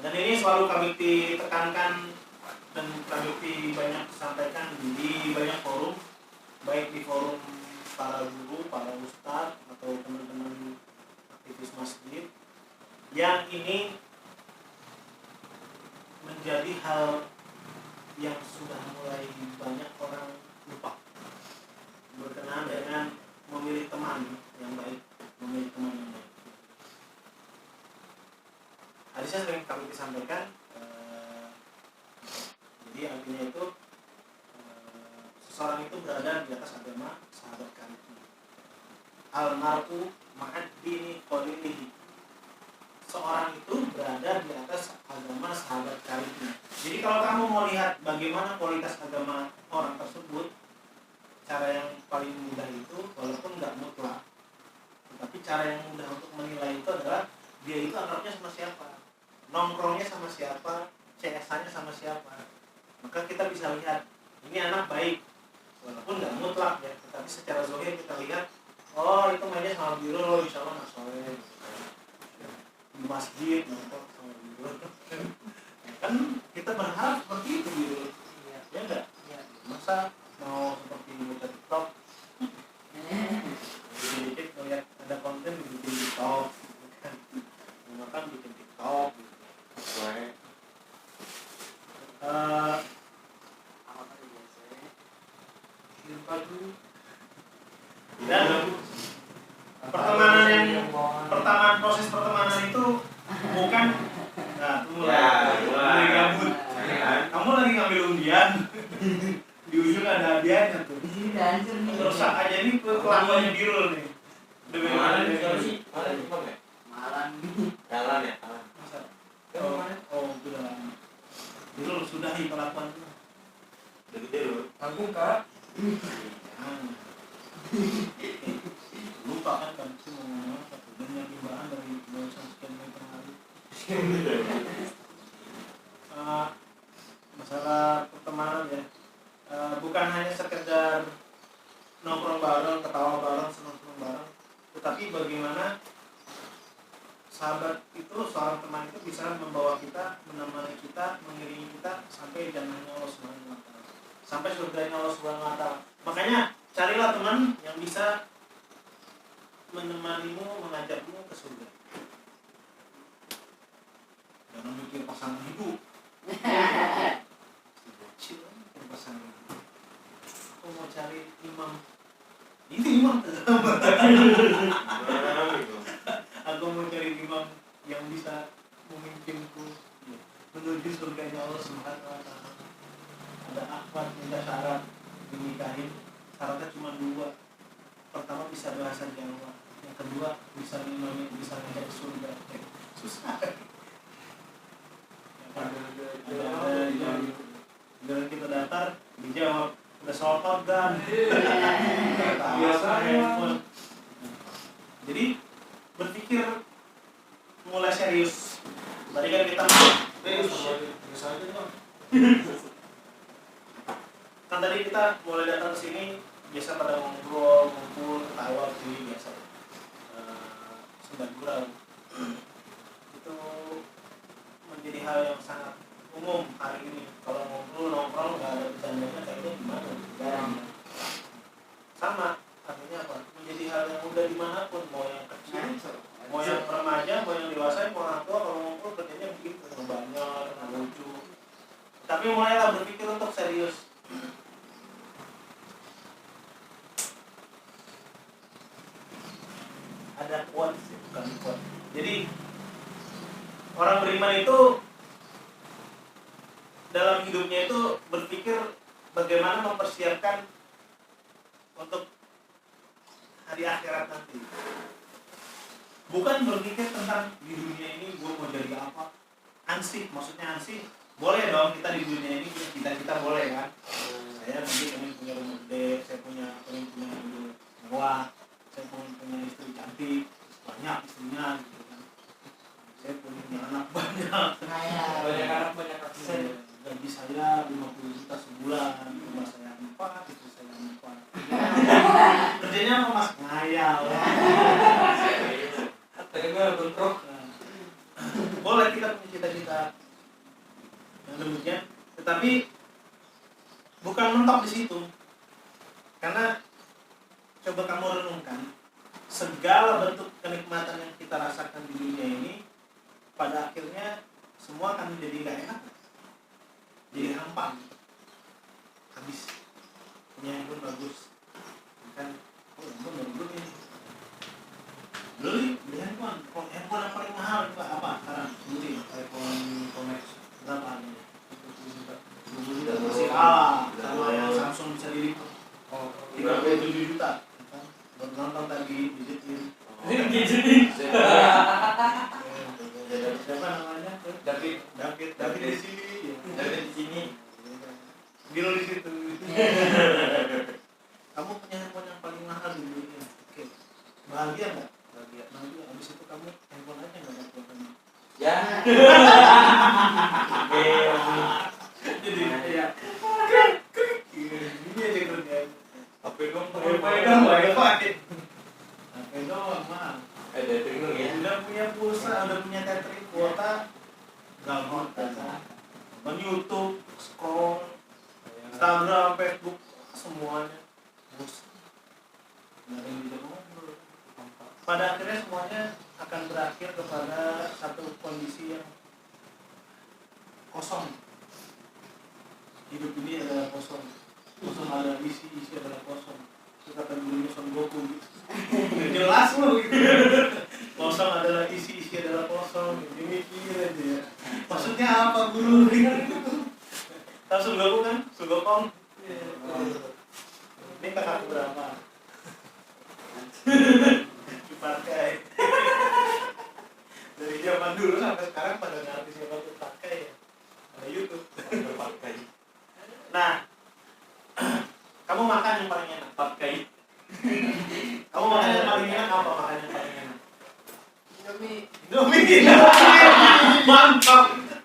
Dan ini selalu kami tekankan dan kami banyak sampaikan di banyak forum, baik di forum para guru, para ustadz atau teman-teman aktivis masjid, yang ini menjadi hal yang sudah mulai banyak orang lupa berkenaan dengan memilih teman yang baik, memilih teman yang baik. Hadisnya sering kami sampaikan, jadi artinya itu seseorang itu berada di atas agama sahabat karibnya. Al-mar'u ma'ad-dini qalilihi. Seorang itu berada di atas agama sahabat karibnya. Jadi kalau kamu mau lihat bagaimana kualitas agama orang tersebut, cara yang paling mudah itu, walaupun nggak mutlak, tetapi cara yang mudah untuk menilai itu adalah dia itu akrabnya sama siapa, nongkrongnya sama siapa, CS-nya sama siapa. Maka kita bisa lihat ini anak baik, walaupun nggak mutlak ya, tetapi secara zahir kita lihat, oh itu mainnya sama biru, insya Allah nggak soleh. Di masjid nongkrong sama biru, kan kita berharap seperti itu biru, ya enggak? Masa mau seperti buka TikTok, dikit melihat ada konten bikin TikTok, kan? Makan bikin TikTok, dan proses pertemanan itu bukan mulai gabut. Kamu lagi ngambil undian, di ujung ada hadiahnya tuh. Rusak aja nih kelakuannya Birul nih. Demi mana sih? Malang. Jalan ya. Oh, sudah. Birul sudahi kelakuannya. Udah gede loh. Tanggung Kak. Lupa kan sih mau ngomong apa tuh, dan yang timbangan dari barusan sekian menit yang lalu. Masalah pertemanan ya, bukan hanya sekedar nongkrong bareng, ketawa bareng, senang-senang bareng, tetapi bagaimana sahabat itu, seorang teman itu bisa membawa kita, menemani kita, mengiringi kita sampai jannahnya Allah Subhanahu wa Ta'ala, sampai surganya Allah Subhanahu wa Ta'ala. Makanya carilah teman yang bisa menemanimu, mengajakmu ke surga. Jangan mikir pasangan hidup. Bocil pasangan hidup. Aku mau cari imam. Ini imam. Aku mau cari imam yang bisa memimpinku menuju surganya Allah Subhanahu wa Ta'ala. Ada akhwat, ada syarat dinikahin. Syaratnya cuma 2. Pertama bisa bahasa Jawa, yang kedua bisa ngimami, bisa ngajak ke surga. Susah. Dengan kita datar dijawab udah sholat kan. Biasanya. Jadi berpikir mulai serius. Tadi kan kita serius aja dong. Kan tadi kita mulai datang ke sini biasa pada ngobrol, ngumpul, ketawa, jadi biasa sebat gurau. Itu menjadi hal yang sangat umum hari ini. Kalau ngobrol, nongkrong, nggak ada bercandanya, kayaknya gimana? Jarang. Sama, artinya apa? Menjadi hal yang mudah dimanapun, mau yang kecil, mau yang remaja, mau yang dewasa, mau orang tua, kalau ngobrol kerjanya begitu, banyak, lucu. Tapi mulailah berpikir untuk serius. Ada quote sih, bukan quote. Jadi orang beriman itu dalam hidupnya itu berpikir bagaimana mempersiapkan untuk hari akhirat nanti. Bukan berpikir tentang di dunia ini gue mau jadi apa. Ansih, maksudnya ansih. Boleh dong kita di dunia ini punya cita-cita, boleh kan. Saya nanti pengen punya rumah gede, saya pengen punya mobil mewah, saya pengen punya istri cantik, banyak istrinya gitu kan. Saya punya anak banyak. Banyak anak, banyak akses. Gaji saya 50 juta sebulan, rumah saya 4, istri saya 4. Kerjanya apa mas? Ngayal. Boleh, boleh kita punya cita-cita yang demikian, tetapi bukan mentok di situ. Karena coba kamu renungkan, segala bentuk kenikmatan yang kita rasakan di dunia ini pada akhirnya semua akan jadi nggak enak, jadi hampa, habis. Punya handphone bagus, kan? Oh, handphone baru beli handphone. Handphone yang paling mahal itu apa sekarang? Beli iPhone X berapa harganya? 20 juta masih kalah sama yang Samsung bisa dilipat 37 juta. Baru nonton tadi digitin. Siapa namanya? David di sini. David di sini. Gil di situ. Kamu punya handphone yang paling mahal di dunia. Oke. Bahagia nggak? Bahagia. Abis itu kamu handphone aja nggak ada problemnya. Ya. Jadi ya. Ini aja kerjaan. HP dong. HP doang mah. Ada bingung ya. Udah punya pulsa, udah punya tethering kuota, gabut kan. YouTube, scroll, Instagram, Facebook, semuanya. Pada akhirnya semuanya akan berakhir kepada satu kondisi yang kosong. Hidup ini adalah kosong. Kosong ada isi adalah kosong. Kita kata gurunya Son Goku gitu. Jelas loh gitu. Kosong adalah isi adalah kosong. Ini mikir aja ya. Maksudnya apa guru? Tahu Son Goku kan? Son Gokong. Ini kakak berapa? Dipakai. Dari zaman dulu sampai sekarang pada ngerti siapa tuh pakai ya. Ada YouTube. Pakai. Nah, kamu makan yang paling enak? Pakai. Kamu makan yang paling enak apa? Makan yang paling enak? Indomie.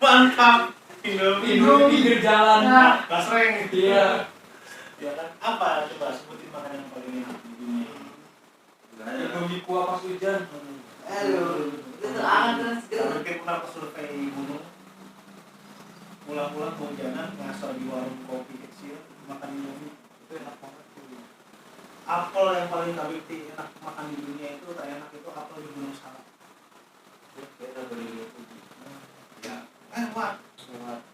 Mantap. Indomie Pinggir jalan. Basreng. Iya. Ya kan? Apa? Coba sebutin makanan yang paling enak di dunia ini. Indomie kuah pas hujan. Itu angan terus gitu. Saya mungkin pernah ke survei gunung. Pulang-pulang kehujanan ngasal di warung kopi kecil makan Indomie. Itu enak banget tuh. Apel yang paling kabiti enak makan di dunia itu terenak itu apel di Gunung Salak. Kita beli Ya, wah.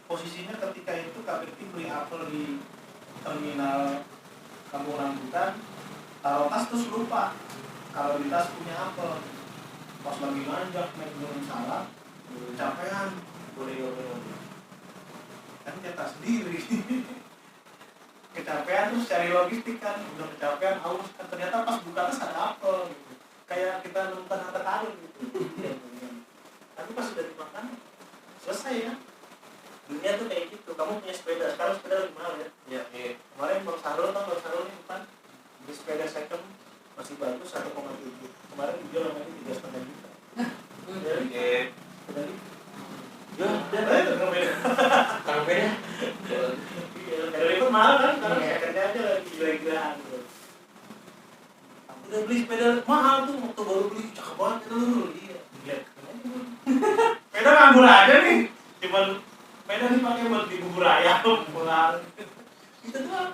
Posisinya ketika itu kabiti beli apel di terminal Kampung Rambutan, taruh tas terus lupa kalau di tas punya apel. Pas lagi nanjak naik Gunung Salak, kecapean, kan cetak sendiri. Kecapean terus cari logistik kan, udah kecapean aus kan, ternyata pas buka tas ada apel gitu. Kayak kita nonton harta karun gitu. Tapi pas sudah dimakan selesai ya. Dunia tuh kayak gitu. Kamu punya sepeda, sekarang sepeda lagi mahal ya. Iya. Kemarin Bang Sarul ini bukan beli sepeda second masih bagus 1,7. Kemarin dijual sama ini 3,5 juta. Oke. Sepeda ini. Ya, Itu kan beda. Kang beda. Kalau itu mahal kan, karena secondnya aja lagi gila-gilaan gitu. Aku udah beli sepeda mahal tuh, waktu baru beli cakep banget itu dulu. Iya, lihat. Sepeda nganggur aja nih, cuman sepeda dipakai buat di bubur ayam pulang. Itu doang.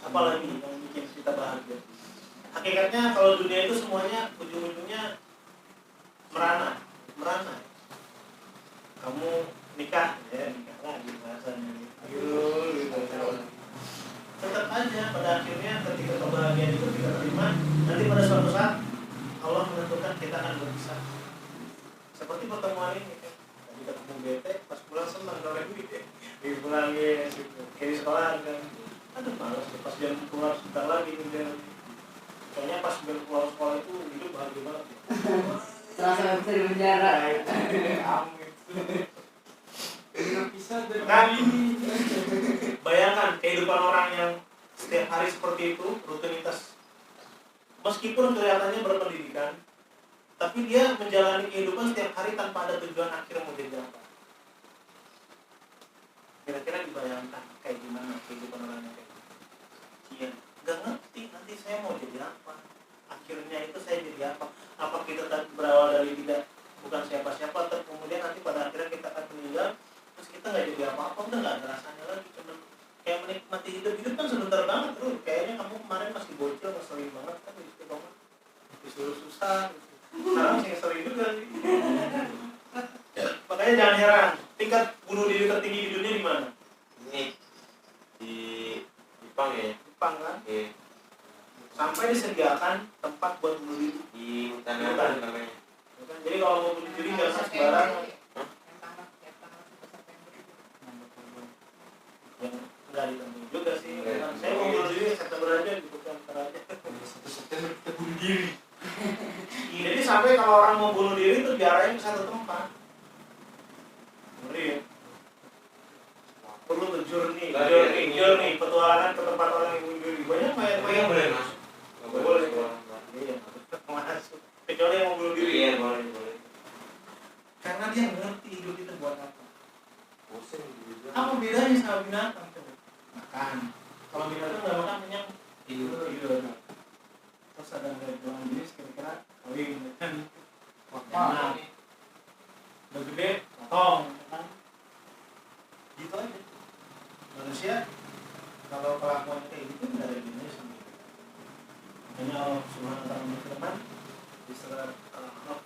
Apalagi yang bikin kita bahagia. Hakikatnya kalau dunia itu semuanya ujung-ujungnya merana. Kamu nikah lagi bahasanya. Ayo, gitu. Tetap aja pada akhirnya ketika kebahagiaan itu kita terima, nanti pada suatu saat Allah menentukan kita akan berpisah. Seperti pertemuan ini kan. Tadi ketemu bete, pas pulang senang kalau duit ya. Pulang ya, gitu. Kayak di sekolah kan. Aduh malas, pas jam keluar sebentar lagi kemudian. Kayaknya pas jam keluar sekolah itu hidup bahagia banget ya. Terasa gak bisa di penjara. Nah, bayangkan kehidupan orang yang setiap hari seperti itu, rutinitas. Meskipun kelihatannya berpendidikan, tapi dia menjalani kehidupan setiap hari tanpa ada tujuan akhir mau jadi apa. Kira-kira dibayangkan kayak gimana kehidupan orang yang kayak gitu. Iya, gak ngerti nanti saya mau jadi apa. Akhirnya itu saya jadi apa. Apa kita berawal dari tidak bukan siapa-siapa, kemudian kemudian nanti pada akhirnya kita akan meninggal, terus kita nggak jadi apa-apa, udah nggak ada rasanya lagi, cuma kayak menikmati hidup kan sebentar banget tuh. Kayaknya kamu kemarin masih bocil, ngeselin banget kan gitu banget, disuruh susah gitu. Sekarang masih ngeselin juga sih. Makanya jangan heran, tingkat bunuh diri tertinggi di dunia di mana? Ini di Jepang ya. Jepang kan? Iya. Sampai disediakan tempat buat bunuh diri Di tanah apa namanya? jadi kalau mau bunuh diri jangan sembarang. Yang enggak ditentuin juga sih. Saya mau bunuh diri September aja gitu kan, aja. 1 September kita bunuh diri. Jadi sampai kalau orang mau bunuh diri itu diarahin ke satu tempat. Ngeri ya. Perlu ke journey, petualangan ke tempat orang yang bunuh diri. Banyak Yang boleh masuk. Nggak boleh. Iya, masuk. Kecuali yang mau bunuh diri. Iya, boleh. Karena dia ngerti hidup itu buat apa. Bosan gitu. Apa bedanya sama binatang coba? Makan. Kalau binatang nggak makan kenyang, tidur. Terus ada dua jenis kira-kira kawin kan? Wah, udah gede, potong, kan? Gitu aja. Manusia kalau kelakuan kayak gitu nggak ada gunanya sama itu. Makanya Allah Subhanahu wa Ta'ala berfirman di surat Al-A'raf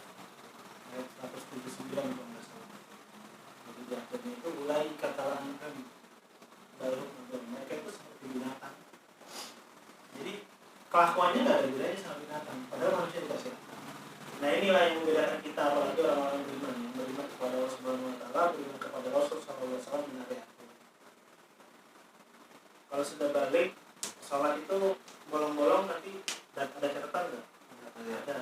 ayat 179 kalau nggak salah. Jadi jatuhnya itu mulai katalan kan baru mereka itu seperti binatang. Jadi kelakuannya nggak ada bedanya sama binatang. Padahal manusia dikasih akal. Nah inilah yang membedakan kita apalagi orang-orang beriman yang beriman kepada Allah Subhanahu wa Ta'ala, beriman kepada Rasul Sallallahu Alaihi Wasallam dan hari akhir. Kalau sudah balik, sholat itu bolong-bolong nanti dan ada catatan nggak? Ada.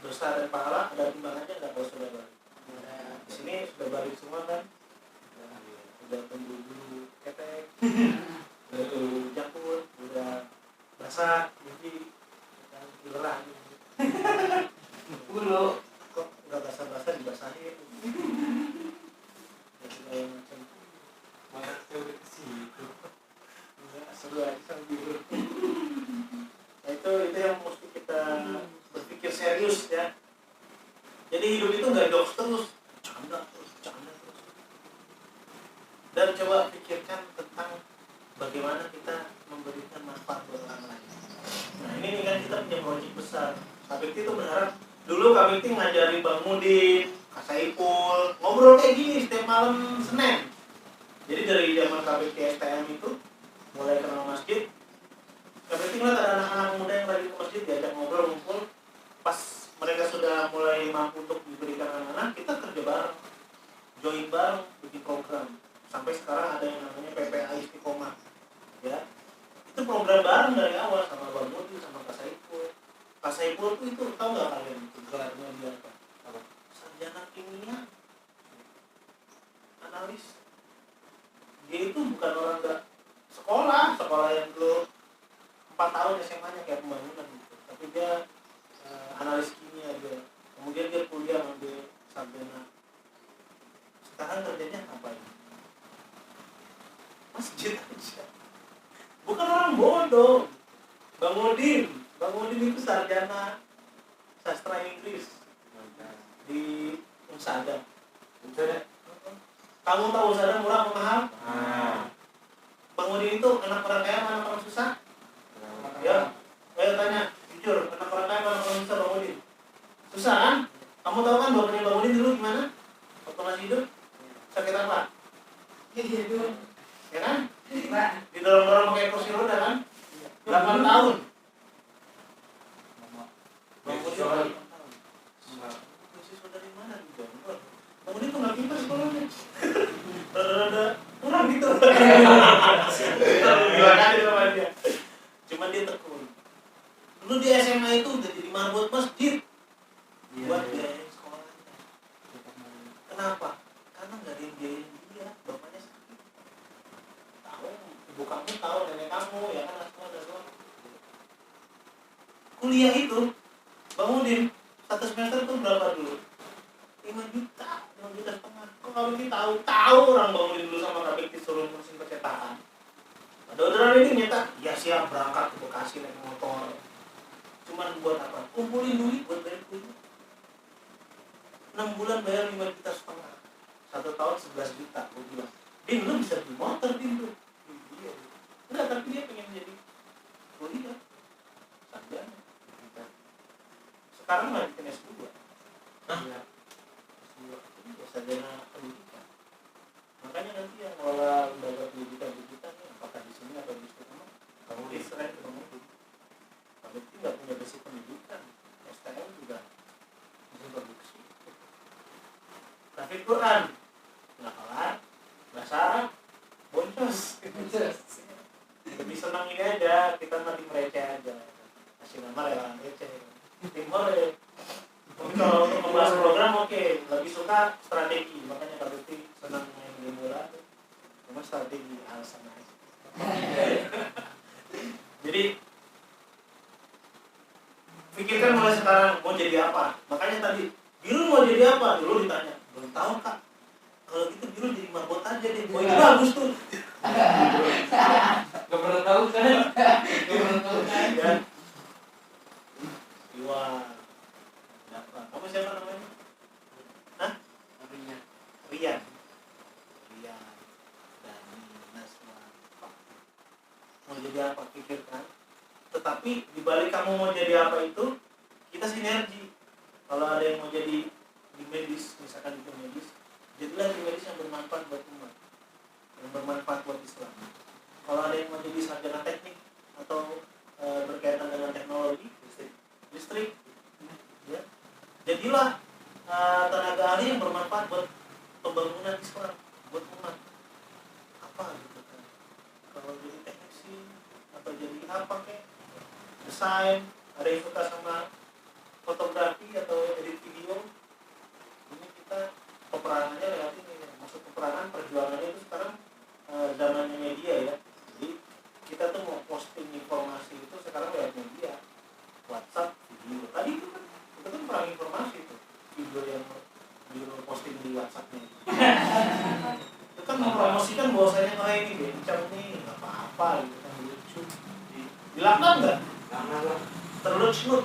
Dosa dan pahala ada timbangannya nggak kalau sudah balik? Di sini sudah balik semua kan? Udah tumbuh dulu ketek, udah jakut, udah basah, jadi gerah gitu. Bulu. Kok nggak basah-basah dibasahin? Ya segala macam. Mana saya udah ke situ. Seru aja sambil. Nah itu yang mesti kita berpikir serius ya. Jadi hidup itu nggak jokes terus, canda terus. Dan coba pikirkan tentang bagaimana kita memberikan manfaat buat orang lain. Nah ini kan kita punya proyek besar. Kak Bekti itu berharap dulu Kak Bekti ngajari Bang Mudin, Kak Saipul, ngobrol kayak gini setiap malam Senin. Jadi dari zaman Kak Bekti STM itu mulai kenal masjid, Kak Bekti ngeliat ada anak-anak muda yang lagi ke masjid diajak ngobrol ngumpul. Pas mereka sudah mulai mampu untuk diberikan anak-anak, kita kerja bareng, join bareng, bikin program. Sampai sekarang ada yang namanya PPA Istiqomah, ya. Itu program bareng dari awal sama Bang Mudin sama Kak Saipul. Kak Saipul itu tahu nggak kalian itu gelarnya dia apa? Sarjana kimia, analis. Dia itu bukan orang nggak sekolah yang dulu 4 tahun SMA-nya kayak pembangunan gitu. Tapi dia analis kimia dia. Kemudian dia kuliah ambil sarjana. Sekarang kerjanya apa ini? Masjid aja. Bukan orang bodoh. Bang Mudin itu sarjana sastra Inggris di Unsada. Kamu tahu Unsada murah atau mahal? Bang Mudin itu anak orang kaya mana orang susah? Ya, ayo tanya jujur, anak orang kaya mana orang susah Bang Mudin? Susah kan? Kamu tahu kan bapaknya Bang Mudin dulu gimana? Waktu masih hidup sakit apa? Ya kan? Didorong-dorong pakai kursi roda kan? 8 tahun. Bang Mudin 8 tahun. Siswa dari mana di Bangor? Bang Mudin tuh nggak pintar sekolahnya. Rada-rada kurang gitu. Gila kali sama dia. Cuman dia tekun. Dulu di SMA itu udah jadi marbot masjid. Buat biayain sekolahnya. Kenapa? Karena nggak ada yang biayain dia. Bapaknya sakit. Tahu, ibu kamu tahu, nenek kamu, ya kan semua ada doang. Kuliah itu, Bang Mudin, 1 semester itu berapa dulu? 5 juta setengah. Kok Kak Bekti tahu orang Bang Mudin dulu sama Kak Bekti suruh mesin percetakan. Ada orderan ini nyetak, ya siap berangkat ke Bekasi naik motor. Cuman buat apa? Kumpulin duit buat bayar kuliah. 6 bulan bayar 5,5 juta, 1 tahun 11 juta. Gue bilang, Din lu bisa beli motor Din lu. Iya. Enggak, tapi dia pengen jadi kuliah sarjana. Sekarang lanjutin S2. Iya. S2 itu sarjana pendidikan. Makanya nanti yang ngelola lembaga pendidikan kita nih, apakah di sini atau di sana, kamu diserahin ke kamu. Kalau itu nggak punya basic pendidikan, STM juga bisa produksi. Tapi Quran nggak kelar, nggak sarap, boncos. Lebih senang ini aja, kita mati receh aja. Kasih nama relawan receh. Timur ya. Tapi kalau untuk membahas program oke, lebih suka strategi. Makanya kalau itu senang main game bola, cuma strategi alasan aja. Jadi pikirkan mulai sekarang mau jadi apa. Makanya tadi Biru mau jadi apa? Dulu ditanya, belum tahu Kak. Kalau gitu Biru jadi marbot aja deh. Oh itu bagus tuh. Gak pernah tahu kan? Ya. Iwan. Dapat. Kamu siapa namanya? Hah? Rian. Dani, Naswa. Mau jadi apa? Pikirkan. Tetapi dibalik kamu mau jadi apa itu, kita sinergi. Kalau ada yang mau jadi di medis, misalkan di medis, jadilah di medis yang bermanfaat buat umat, yang bermanfaat buat Islam. Kalau ada yang mau jadi sarjana teknik atau berkaitan dengan teknologi, listrik, ya, jadilah tenaga ahli yang bermanfaat buat pembangunan Islam, buat umat. Apa gitu kan? Kalau jadi teknisi atau jadi apa kayak desain, ada yang suka sama fotografi atau edit video, ini kita peperangannya lewat ini. Maksud peperangan perjuangannya itu sekarang zamannya media ya. Jadi kita tuh mau posting informasi itu sekarang lewat media, WhatsApp, video. Tadi itu kan perang informasi itu, video yang Biru posting di WhatsAppnya. Itu kan mempromosikan bahwasanya ini bencang nih, nggak apa-apa gitu kan, lucu. Dilaknat nggak? Jangan lah. Terlucut.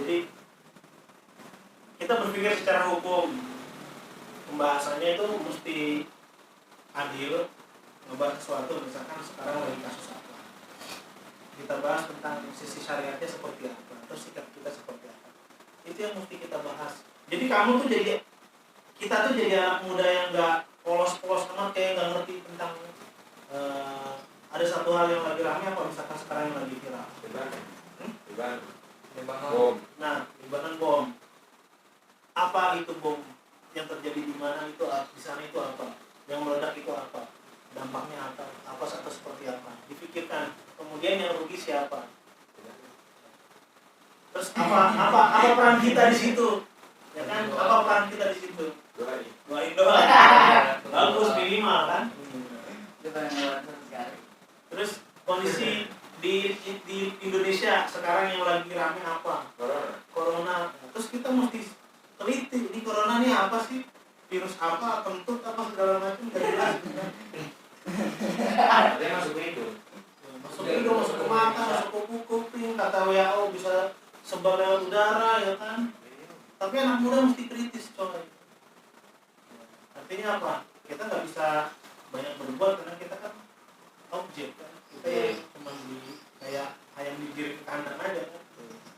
Jadi kita berpikir secara hukum, pembahasannya itu mesti adil. Ngebahas sesuatu, misalkan sekarang lagi kasus apa, kita bahas tentang sisi syariatnya seperti apa, atau sikap kita seperti apa, itu yang mesti kita bahas. Jadi kamu tuh kita tuh jadi anak muda yang nggak polos-polos amat, kayak nggak ngerti tentang ada satu hal yang lagi ramai apa misalkan sekarang yang lagi viral. Bom. Nah, tembakan bom. Apa itu bom? Yang terjadi di mana itu, di sana itu apa? Yang meledak itu apa? Dampaknya apa? Apa atau seperti apa? Dipikirkan. Kemudian yang rugi siapa? Terus apa peran kita di situ? Ya kan? Apa peran kita di situ? Doain doang. Bagus minimal kan? Terus kondisi di Indonesia sekarang yang lagi rame apa? Corona. Terus kita mesti teliti, ini corona ini apa sih? Virus apa? Kentut apa segala macam nggak jelas. Ada yang masuk ke hidung. Masuk ke hidung, masuk ke mata, masuk ke kuping. Kata WHO bisa sebar lewat udara, ya kan? Tapi anak muda mesti kritis, coy. Artinya apa? Kita nggak bisa banyak berbuat karena kita kan objek kan. Kita ya cuma kayak ayam digiring ke kandang aja kan.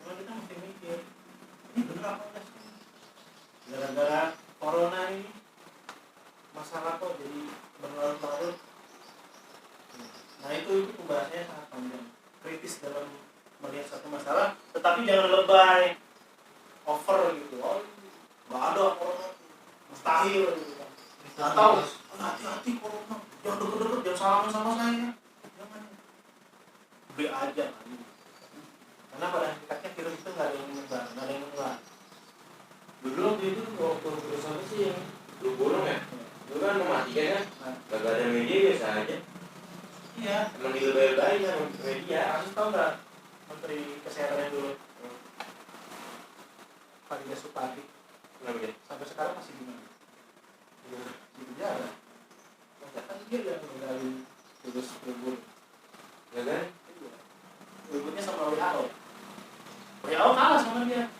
Cuma kita mesti mikir, ini bener apa enggak sih? Gara-gara corona ini masalah kok jadi berlarut-larut. Nah itu pembahasannya sangat panjang, kritis dalam melihat satu masalah, tetapi jangan lebay, over gitu. Oh, nggak ada corona, mustahil gitu kan. Atau hati-hati corona, jangan deket-deket, jangan salaman sama saya. B aja kan. Karena pada hakikatnya virus itu nggak ada yang menyebar, nggak ada yang menular. Dulu waktu itu waktu virus apa sih yang flu burung ya? Itu kan mematikan kan? Gak ada media biasa aja. Iya. Emang dilebay-lebay sama media. Kasus tahu nggak Menteri Kesehatan dulu? Farida Supadi. Kenapa dia? Sampai sekarang masih di mana? Di penjara. Kan dia yang mengendali virus flu burung. Ya kan? Berikutnya sama WHO. WHO kalah sama dia.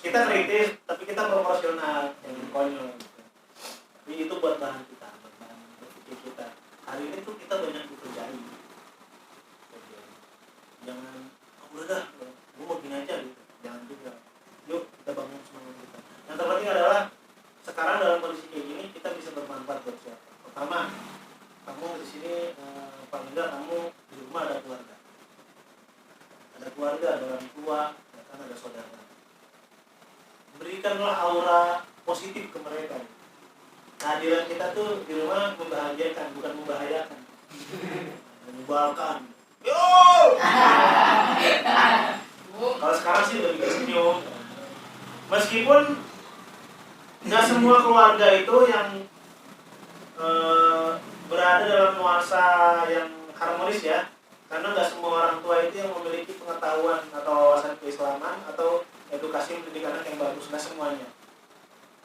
kita kritis tapi kita proporsional, yang konyol gitu. Tapi itu buat bahan kita, buat bahan berpikir kita. Hari ini tuh kita banyak dikerjain. Jangan, udah dah, gue mau gini aja gitu. Jangan juga. Yuk kita bangun semangat kita. Yang terpenting adalah sekarang dalam kondisi kayak gini kita bisa bermanfaat buat siapa. Pertama, kamu di sini paling enggak kamu di rumah ada keluarga. Ada keluarga, ada orang tua, bahkan ada saudara. Berikanlah aura positif ke mereka. Kehadiran kita tuh di rumah membahagiakan, bukan membahayakan. Menyebalkan. Yo! Kalau sekarang sih lebih senyum. Meskipun nggak semua keluarga itu yang berada dalam nuansa yang harmonis ya, karena nggak semua orang tua itu yang memiliki pengetahuan atau wawasan keislaman atau edukasi pendidikan anak yang bagus, nggak semuanya.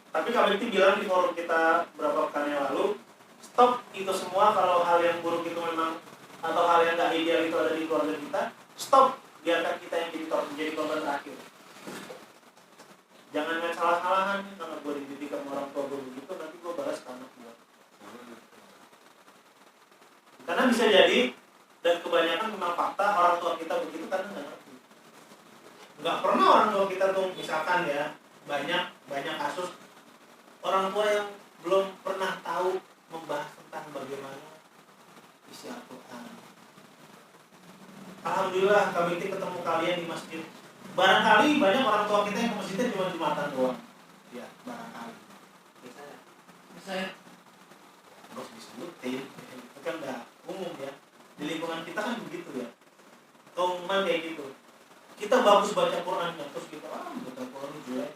Tapi kami itu bilang di forum kita beberapa pekan yang lalu, stop itu semua. Kalau hal yang buruk itu memang atau hal yang nggak ideal itu ada di keluarga kita, stop, biarkan kita yang jadi korban terakhir. Jangan main salah-salahan nih, karena gue dididik sama orang tua gue begitu, nanti gue balas ke anak gue. Karena bisa jadi, dan kebanyakan memang fakta orang tua kita begitu karena nggak ngerti. Nggak pernah orang tua kita tuh, misalkan ya, banyak kasus orang tua yang belum pernah tahu membahas tentang bagaimana isi Al-Quran. Alhamdulillah kami ketemu kalian di masjid. Barangkali banyak orang tua kita yang ke masjidnya cuma Jumatan doang. Ya, barangkali. Saya harus disebutin. Itu kan udah umum ya. Di lingkungan kita kan begitu ya. Keumuman kayak gitu. Kita bagus baca Qurannya, terus kita baca Quran jelek.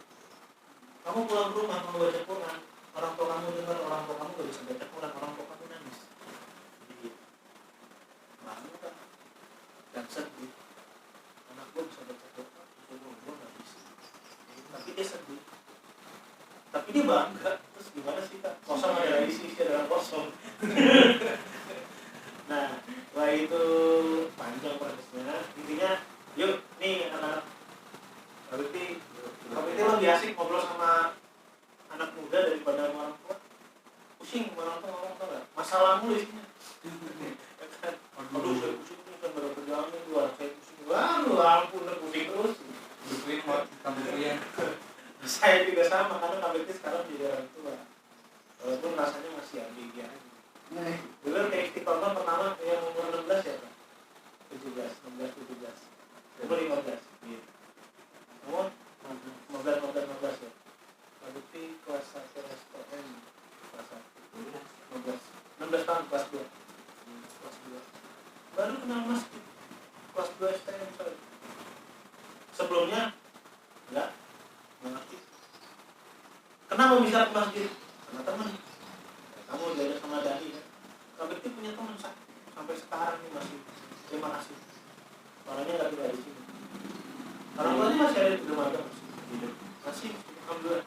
Kamu pulang ke rumah, kamu baca Quran, orang tua kamu dengar, orang tua kamu gak bisa baca Quran, orang tua kamu nangis. Jadi, malu kan? Dan sedih. Anak gue bisa baca Quran, gue gak bisa. Tapi dia sedih. Tapi dia bangga. Terus gimana sih kak? Kosong ada isi adalah kosong. Nah, wah itu panjang prosesnya. Intinya, yuk nih anak-anak. Tapi itu lebih asik ngobrol sama anak muda daripada sama orang tua. Pusing orang tua ngomong tau gak? Masalah mulu isinya. Aduh saya pusing nih kan baru perjalanan luar, saya pusing. Wah lu ampun, pusing terus. Bukuin mau kampungnya. Saya juga sama karena KBT sekarang jadi orang tua. Walaupun rasanya masih ABG aja. Dulu kayak istiqomah pertama yang umur 16 ya Pak? 17. Umur 15 gitu. Umur 15 ya. KBT kelas 1 STM kelas 1 16 tahun kelas 2. Kelas 2 baru kenal masjid kelas 2 STM sorry. Sebelumnya enggak ngerti. Kenapa bisa ke masjid? Karena teman. Kamu diajak sama dai kan. KBT punya teman sampai sekarang nih masih. Terima kasih. Orangnya nggak tinggal di sini. Orang tuanya masih ada di rumah aja masih. Alhamdulillah.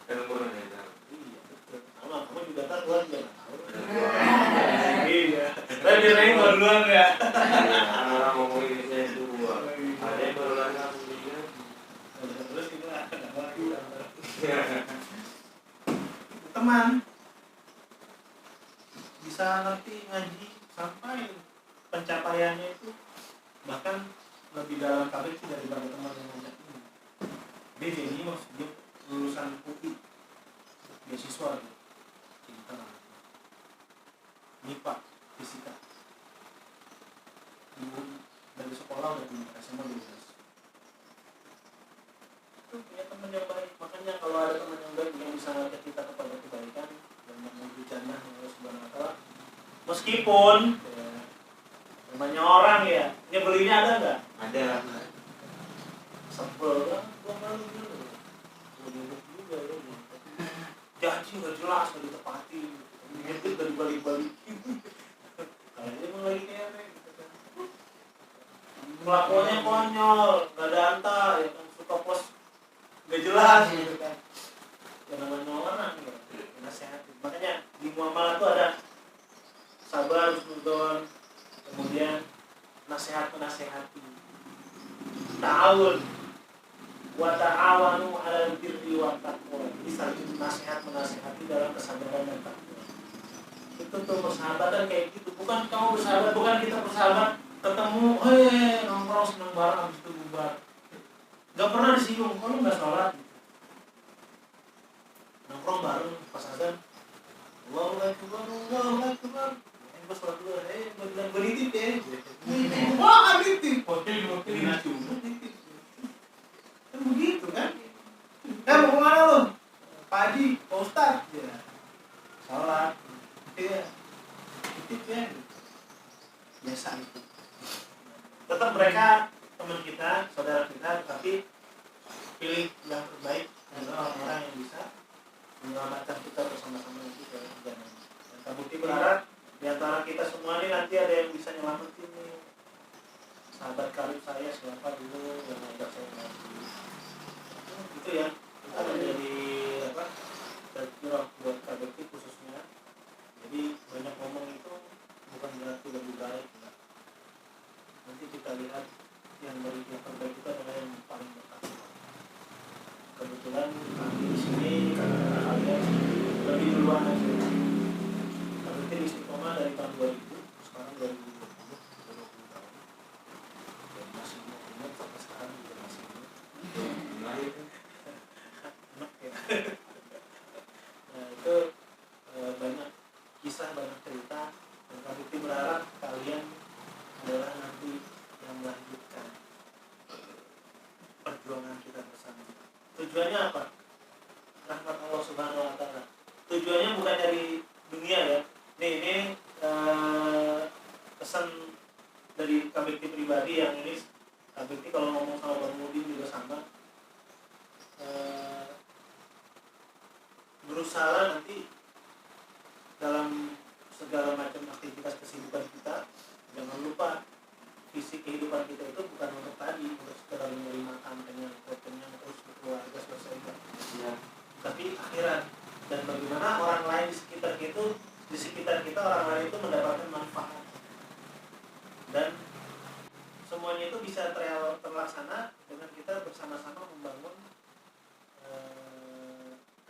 Kan umurnya ya. Iya betul. Sama kamu juga kan luar jangan tahu. Iya. Tapi lain baru luar ya. Orang ngomongin saya dua. Ada yang baru lagi dia. Terus itu lah. Teman bisa ngerti ngaji sampai pencapaiannya itu bahkan lebih dalam KBT daripada teman yang ngajak ini. Dia jadi maksudnya lulusan UI beasiswa gitu. Cinta MIPA fisika ibu dari sekolah udah punya SMA 12 itu punya teman yang baik. Makanya kalau ada teman yang baik yang bisa ngajak kita kepada kebaikan dan menuju jannah Allah Subhanahu wa taala, meskipun ya, namanya orang ya, nyebelinnya ada nggak? Ada. Sebel kan, gua malu dulu. Sebel juga ya. Janji nggak jelas, nggak ditepati, ngintip dari balik-balikin. Kayaknya emang lagi kere gitu kan. Kelakuannya konyol, nggak ada antar, ya kan suka post nggak jelas gitu kan. Yang namanya orang ya, nasehatin. Makanya di muamalah itu ada sabar, husnuzon, kemudian nasihat menasehati, ta'awun. wa ta'awanu 'alal birri wat taqwa. Jadi saling menasihati dalam kesabaran dan takwa. Itu tuh persahabatan kayak gitu. Bukan kamu bersahabat, bukan kita bersahabat ketemu, nongkrong seneng bareng habis itu bubar. Gak pernah disinggung, kalau nggak sholat gitu. Nongkrong bareng pas azan, Allahu Akbar, Allahu Akbar. Gue sholat dulu, bilang gue nitip ya. Wah, nitip. Hotel nitip. Kan begitu kan? Mau kemana lo? Pak Haji, Pak Ustadz. Ya. Sholat. Iya. Nitip ya. Biasa itu. Tetap mereka teman kita, saudara kita, tapi pilih yang terbaik adalah orang-orang yang bisa menyelamatkan kita bersama-sama nanti ke jalan. Dan terbukti berharap di antara kita semua ini nanti ada yang bisa nyelamatin nih. Sahabat karib saya siapa dulu yang ngajak saya ngaji. Itu ya, kita menjadi tazkirah buat KBT khususnya. Jadi banyak ngomong itu bukan berarti lebih baik. Nanti kita lihat yang terbaik itu adalah yang paling bertakwa. Kebetulan kami di sini karena kalian lebih duluan aja. Kami di Istiqomah dari tahun 2000, sekarang 2020, 20 tahun. Dan masih ingat sampai sekarang juga masih ingat. Enak ya. Nah itu banyak kisah, banyak cerita. Dan kami berharap kalian adalah nanti yang melanjutkan perjuangan kita bersama. Tujuannya apa? Rahmat Allah Subhanahu Wa Taala. Tujuannya bukan dari dunia ya. Ini pesan dari KBT pribadi yang ini. KBT kalau ngomong sama Bang Mudin juga sama. Berusaha nanti dalam segala macam aktivitas kesibukan kita, jangan lupa visi kehidupan kita itu bukan untuk tadi, untuk sekedar memberi makan kenyang terus keluarga selesai ya. Tapi akhirat, dan bagaimana orang lain di sekitar kita orang lain itu mendapatkan manfaat, dan semuanya itu bisa terlaksana dengan kita bersama-sama membangun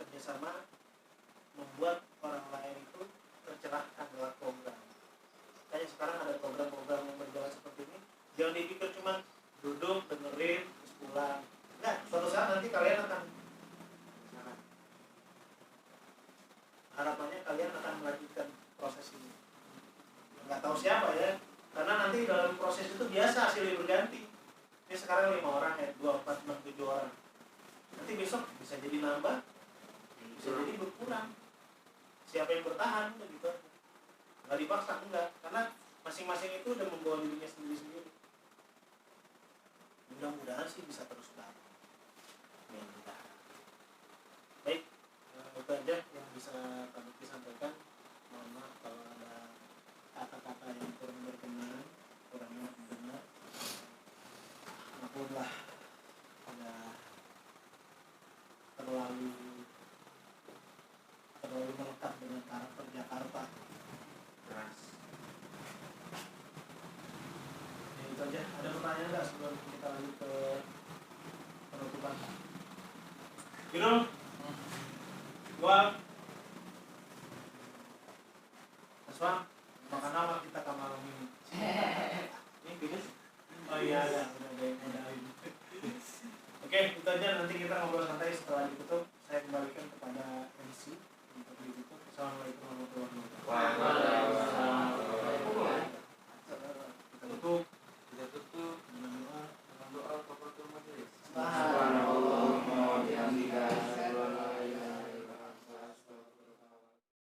kerjasama, membuat orang lain itu tercerahkan lewat program. Kayak sekarang ada program-program yang berjalan seperti ini, jangan dipikir cuma duduk, dengerin, terus pulang. Enggak, suatu saat nanti kalian akan harapannya kalian akan melanjutkan proses ini. Nggak tahu siapa ya, karena nanti dalam proses itu biasa hasilnya berganti. Ini sekarang 5 orang ya, 2, 4, 6, 7 orang. Nanti besok bisa jadi nambah, bisa jadi berkurang. Siapa yang bertahan, begitu aja. Nggak dipaksa, enggak, karena masing-masing itu udah membawa dirinya sendiri-sendiri. Mudah-mudahan sih bisa terus bangun. Baik, itu aja yang bisa kami sampaikan. Mohon maaf kalau ada kata-kata yang kurang berkenan, kurang benar. Maafkanlah ada terlalu melekat dengan karakter Jakarta. Ya, itu aja. Ada pertanyaan nggak sebelum kita lanjut ke penutupan? Gino, gua, Aswan, makan apa kita ke malam ini? Ini bilis? Oh iya, udah modalin. Oke, itu aja. Nanti kita ngobrol santai setelah ditutup.